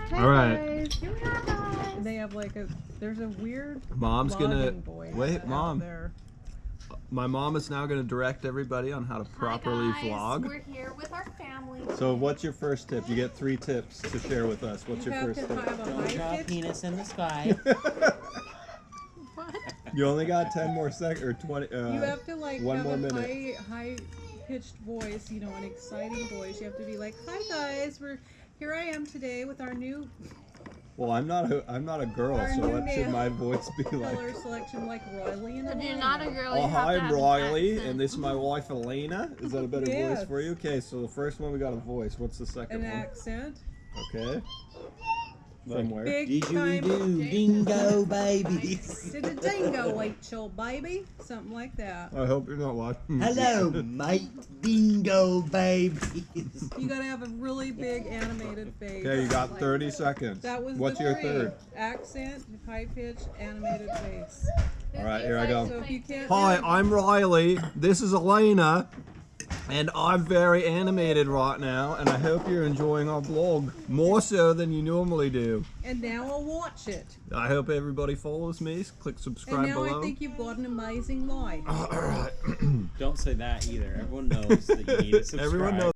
Hey All right. guys, here we are, guys. They have like there's a weird Mom's gonna voice wait. out Mom. there. My mom is now gonna direct everybody on how to properly Hi guys, vlog. we're here with our family. So what's your first tip? You get 3 tips to share with us. What's You your have first to tip? have a Don't draw a high pitch. penis in the sky. What? You only got 10 more seconds or 20. You have to like one have more a minute. high pitched voice, you know, an exciting voice. You have to be like, "Hi guys, here I am today with our new Well, I'm not a girl, Our so new what should nail my voice be like? color selection like Riley and If you're Elena." not a girl, you Oh, have hi, to I'm have an Riley, accent. and this is my wife Elena. Is that a better Yes. voice for you? Okay, so the first one we got a voice. What's the second An one? accent. Okay. From where? Big time. Didgeridoo, dingo babies. Did a dingo eat your baby? Something like that. I hope you're not watching. Hello, mate, dingo babies. You gotta have a really big animated face. Okay, you got Like- 30 seconds. That was What's the your 3. third? Accent, high pitched, animated face. All right, here I go. So if you can't Hi, do it- I'm Riley. This is Elena. And I'm very animated right now, and I hope you're enjoying our vlog more so than you normally do. and now I'll watch it. I hope everybody follows me. Click subscribe And now below. I think you've got an amazing life. Don't say that either. Everyone knows that you need to subscribe. Everyone knows.